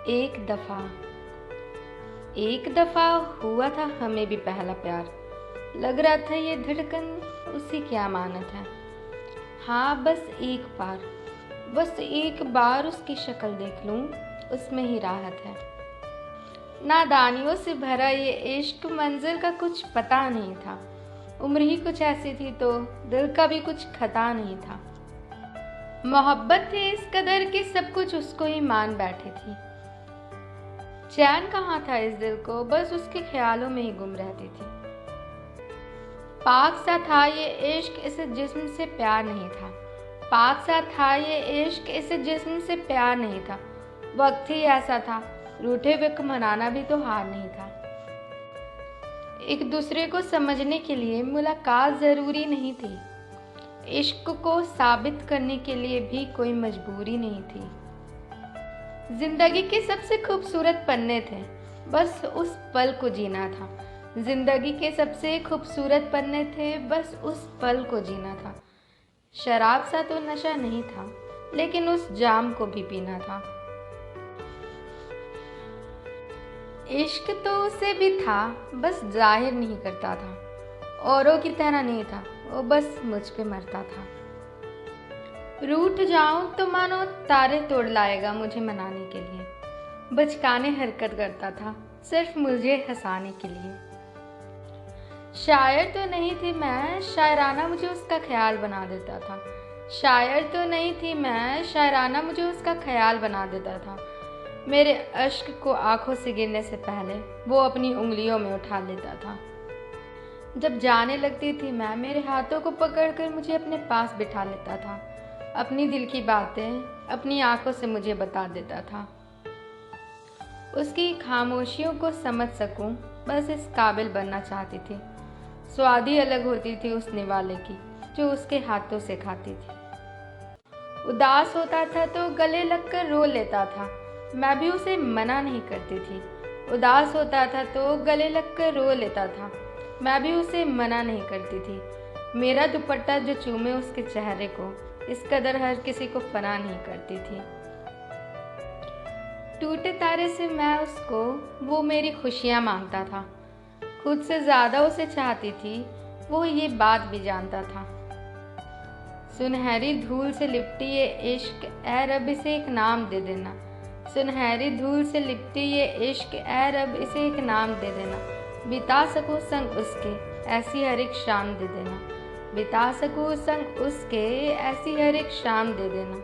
एक दफा हुआ था हमें भी पहला प्यार। लग रहा था ये धड़कन उसी की अमानत है। हाँ, बस एक बार उसकी शक्ल देख लूं, उसमें ही राहत है। नादानियों से भरा ये इश्क, मंजिल का कुछ पता नहीं था। उम्र ही कुछ ऐसी थी तो दिल का भी कुछ खता नहीं था। मोहब्बत थी इस कदर कि सब कुछ उसको ही मान बैठी थी। चैन कहाँ था इस दिल को, बस उसके ख्यालों में ही गुम रहती थी। पाक सा था ये इश्क, इसे जिस्म से प्यार नहीं था। पाक सा था ये इश्क, इसे जिस्म से प्यार नहीं था। वक्त ही ऐसा था, रूठे हुए को मनाना भी तो हार नहीं था। एक दूसरे को समझने के लिए मुलाकात जरूरी नहीं थी। इश्क को साबित करने के लिए भी कोई मजबूरी नहीं थी। जिंदगी के सबसे खूबसूरत पन्ने थे, बस उस पल को जीना था। जिंदगी के सबसे खूबसूरत पन्ने थे, बस उस पल को जीना था। शराब सा तो नशा नहीं था, लेकिन उस जाम को भी पीना था। इश्क तो उसे भी था, बस जाहिर नहीं करता था। औरों की तरह नहीं था, वो बस मुझ पे मरता था। रूठ जाऊं तो मानो तारे तोड़ लाएगा मुझे मनाने के लिए। बचकाने हरकत करता था, सिर्फ मुझे हंसाने के लिए। शायर तो नहीं थी मैं, शायराना मुझे उसका ख्याल बना देता था। शायर तो नहीं थी मैं, शायराना मुझे उसका ख्याल बना देता था। मेरे अश्क को आंखों से गिरने से पहले वो अपनी उंगलियों में उठा लेता था। जब जाने लगती थी मैं, मेरे हाथों को पकड़कर मुझे अपने पास बिठा लेता था। अपनी दिल की बातें अपनी आंखों से मुझे बता देता था। उसकी खामोशियों को समझ सकूं, बस इस काबिल बनना चाहती थी। स्वाद ही अलग होती थी उस निवाले की, जो उसके हाथों से खाती थी। उदास होता था तो गले लगकर रो लेता था, मैं भी उसे मना नहीं करती थी। उदास होता था तो गले लगकर रो लेता था, मैं भी उसे मना नहीं करती थी। मेरा दुपट्टा जो चूमे उसके चेहरे को, इस कदर हर किसी को फना नहीं करती थी। टूटे तारे से मैं उसको वो मेरी खुशियाँ मांगता था। खुद से ज़्यादा उसे चाहती थी, वो ये बात भी जानता था। सुनहरी धूल से लिपटी ये इश्क, ऐ रब इसे एक नाम दे देना। सुनहरी धूल से लिपटी ये इश्क, ऐ रब इसे एक नाम दे देना। बिता सकूं संग उसके ऐसी हर एक शाम दे देना। बिता सकूं संग उसके ऐसी हर एक शाम दे देना।